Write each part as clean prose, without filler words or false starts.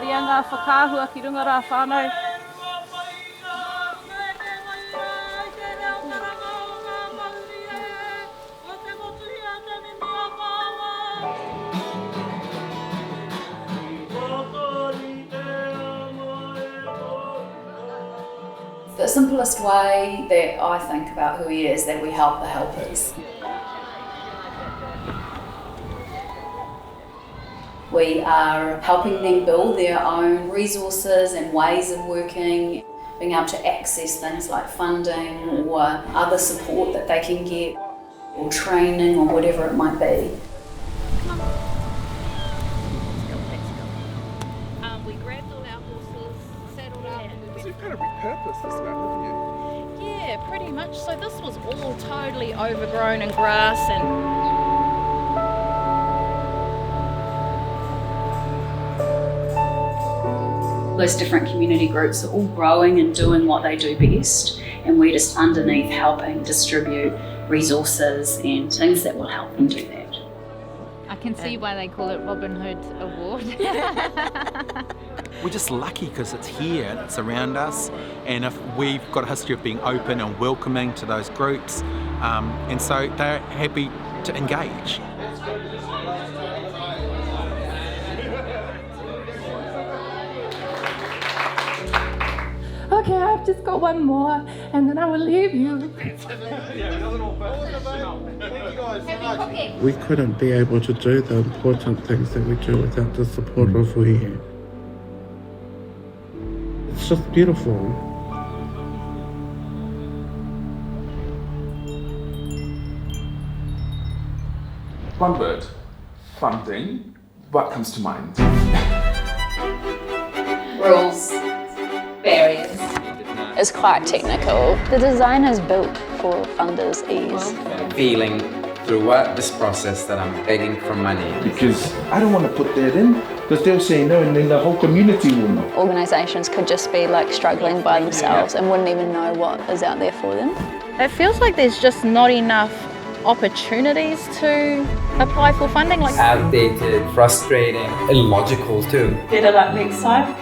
arianga whakāhua ki runga rā whānau. The simplest way that I think about Hui E is that we help the helpers. We are helping them build their own resources and ways of working, being able to access things like funding or other support that they can get, or training or whatever it might be. We grabbed all our horses, saddled up. So you've kind of repurposed this map, haven't you? Yeah, pretty much. So this was all totally overgrown and grass and Those different community groups are all growing and doing what they do best, and we're just underneath helping distribute resources and things that will help them do that. I can see why they call it Robin Hood Award. We're just lucky because it's here and it's around us, and if we've got a history of being open and welcoming to those groups, and so they're happy to engage. Okay, I've just got one more and then I will leave you. We couldn't be able to do the important things that we do without the support of Hui E. It's just beautiful. One word, funding. What comes to mind? Rules, barriers. It's quite technical. The design is built for funders' ease. Feeling throughout this process that I'm begging for money. Because I don't want to put that in, because they'll say no and then the whole community will know. Organisations could just be like struggling by themselves and wouldn't even know what is out there for them. it feels like there's just not enough opportunities to apply for funding. Like outdated, frustrating, illogical too. Better luck next time.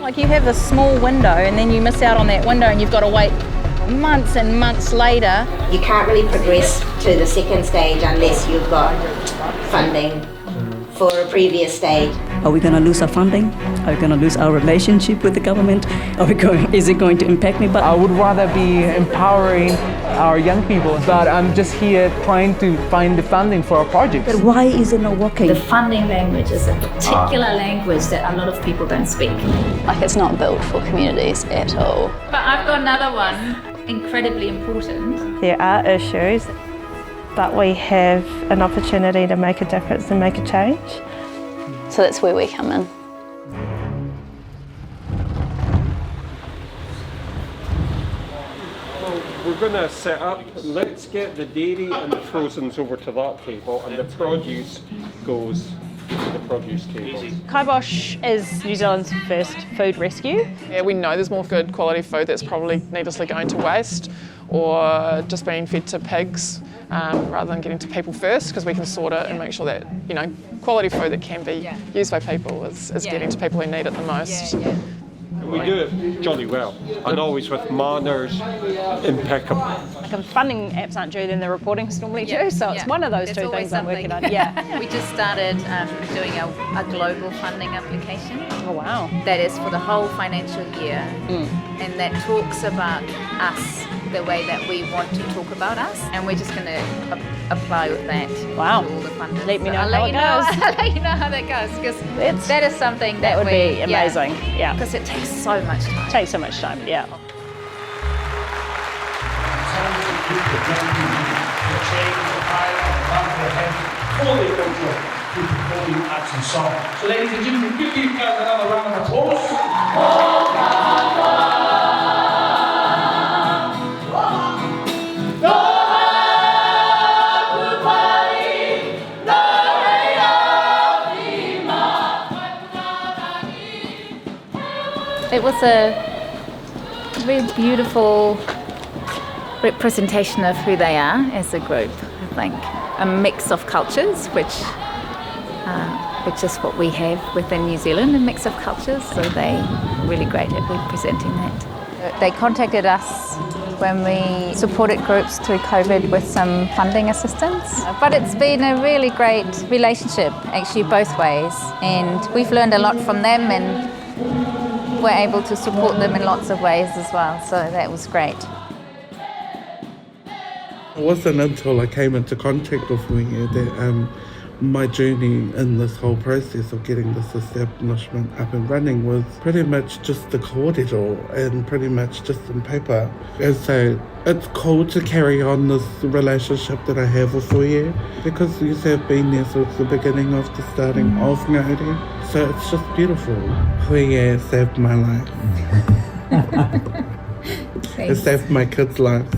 Like you have a small window and then you miss out on that window and you've got to wait months and months later. You can't really progress to the second stage unless you've got funding for a previous stage. Are we going to lose our funding? Are we going to lose our relationship with the government? Is it going to impact me? But I would rather be empowering our young people, but I'm just here trying to find the funding for a project. But why is it not working? The funding language is a particular language that a lot of people don't speak. Like it's not built for communities at all. But I've got another one, incredibly important. There are issues, but we have an opportunity to make a difference and make a change. So that's where we come in. We're going to set up, let's get the dairy and the frozens over to that table and the produce goes to the produce table. Kibosh is New Zealand's first food rescue. Yeah, we know there's more good quality food that's probably needlessly going to waste or just being fed to pigs rather than getting to people first, because we can sort it and make sure that, you know, quality food that can be used by people is getting to people who need it the most. We do it jolly well, and always with manners impeccable. Like if funding apps aren't due, then the reporting is normally due, so it's one of those two things I'm working on. Yeah. We just started doing a global funding application. Oh wow. That is for the whole financial year, and that talks about us the way that we want to talk about us, and we're just going to apply with that to all the funders. Let me know how it goes. I'll let you know how that goes, because that is something that would be amazing. Yeah. Because it takes so much time. Takes so much time, yeah. So ladies and gentlemen, give these guys another round of applause. It was a very beautiful representation of who they are as a group. I think a mix of cultures, which which is what we have within New Zealand, a mix of cultures, so they're really great at representing that. They contacted us when we supported groups through COVID with some funding assistance. But it's been a really great relationship, actually both ways, and we've learned a lot from them and we're able to support them in lots of ways as well, so that was great. It wasn't until I came into contact with Hui E that my journey in this whole process of getting this establishment up and running was pretty much just the kōrero and pretty much just on paper. And so it's cool to carry on this relationship that I have with Hui E because you have been there since the beginning of the starting of Ngāore. So it's just beautiful. Hui E saved my life. It saved my kids' lives.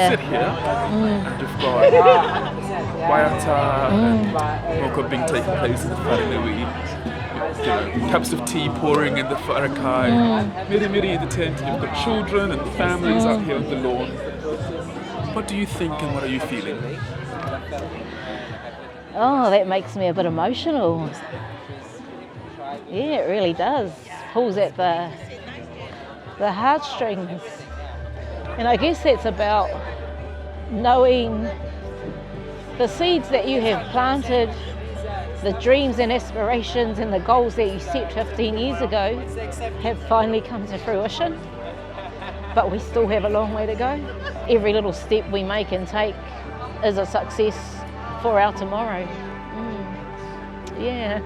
Sit here and you've got waiata and mocha being taken place in the wharenui, cups of tea pouring in the wharakai, miri in the tent, you've got children and families out here on the lawn. What do you think and what are you feeling? Oh, that makes me a bit emotional. Yeah, it really does. Pulls at the heartstrings. And I guess that's about knowing the seeds that you have planted, the dreams and aspirations and the goals that you set 15 years ago have finally come to fruition. But we still have a long way to go. Every little step we make and take is a success for our tomorrow. Yeah.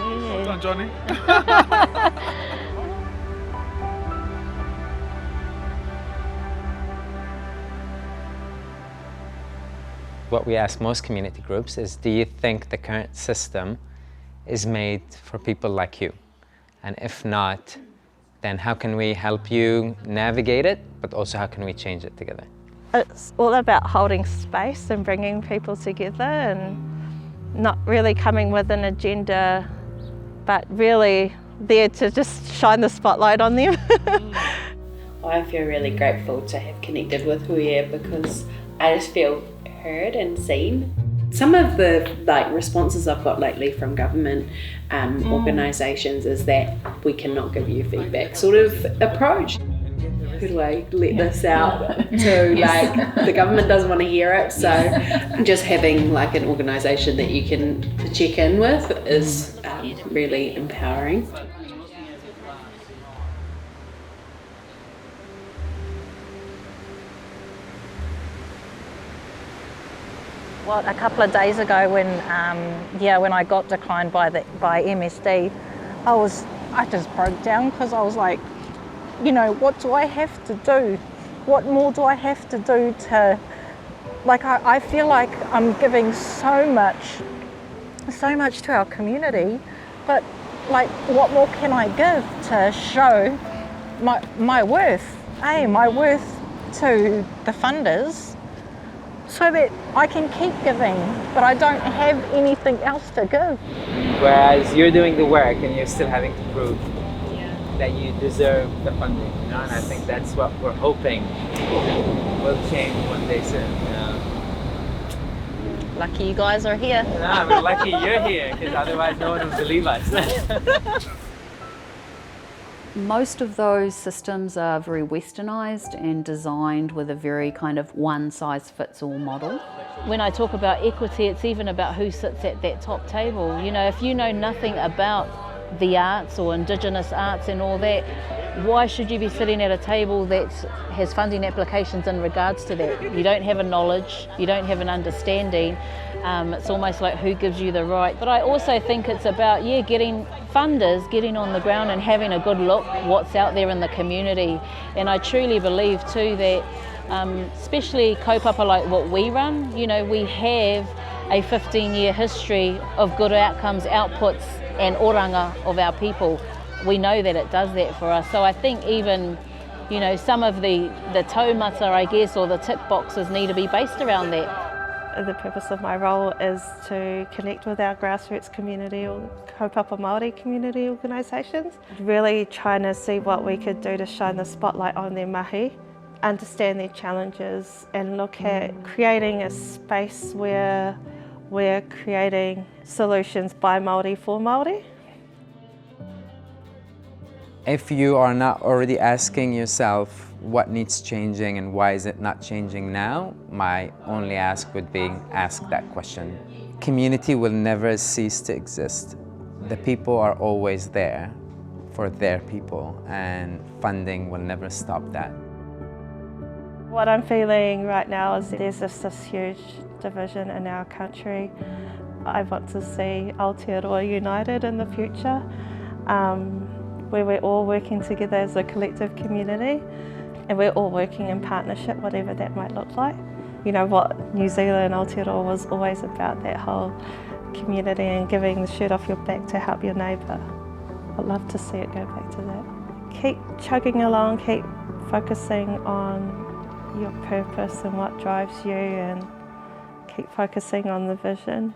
Well done, Johnny. What we ask most community groups is, do you think the current system is made for people like you? And if not, then how can we help you navigate it, but also how can we change it together? It's all about holding space and bringing people together and not really coming with an agenda, but really there to just shine the spotlight on them. I feel really grateful to have connected with Hui E because I just feel heard and seen. Some of the responses I've got lately from government organisations is that we cannot give you feedback sort of approach. Who do I let this out to? The government doesn't want to hear it, so just having an organisation that you can check in with is really empowering. Well, a couple of days ago when I got declined by MSD, I just broke down because I was like, what do I have to do? What more do I have to do to, I feel like I'm giving so much to our community, but what more can I give to show my worth, my worth to the funders, so that I can keep giving, but I don't have anything else to give. Whereas you're doing the work and you're still having to prove that you deserve the funding, and I think that's what we're hoping will change one day soon. Lucky you guys are here. No, we're lucky you're here, because otherwise no one would believe us. Most of those systems are very westernised and designed with a very kind of one-size-fits-all model. When I talk about equity, it's even about who sits at that top table. If you know nothing about the arts or Indigenous arts and all that, why should you be sitting at a table that has funding applications in regards to that? You don't have a knowledge, you don't have an understanding. It's almost like who gives you the right. But I also think it's about, getting funders, getting on the ground and having a good look what's out there in the community. And I truly believe too that, especially kaupapa like what we run, we have a 15-year history of good outcomes, outputs and oranga of our people. We know that it does that for us. So I think even, some of the taumata, I guess, or the tick boxes need to be based around that. The purpose of my role is to connect with our grassroots community or kaupapa Māori community organisations, really trying to see what we could do to shine the spotlight on their mahi, understand their challenges and look at creating a space where we're creating solutions by Māori for Māori. If you are not already asking yourself what needs changing and why is it not changing now, my only ask would be ask that question. Community will never cease to exist. The people are always there for their people, and funding will never stop that. What I'm feeling right now is there's this huge division in our country. I want to see Aotearoa united in the future, where we're all working together as a collective community and we're all working in partnership, whatever that might look like. You know what New Zealand, Aotearoa was always about, that whole community and giving the shirt off your back to help your neighbour. I'd love to see it go back to that. Keep chugging along, keep focusing on your purpose and what drives you, and keep focusing on the vision.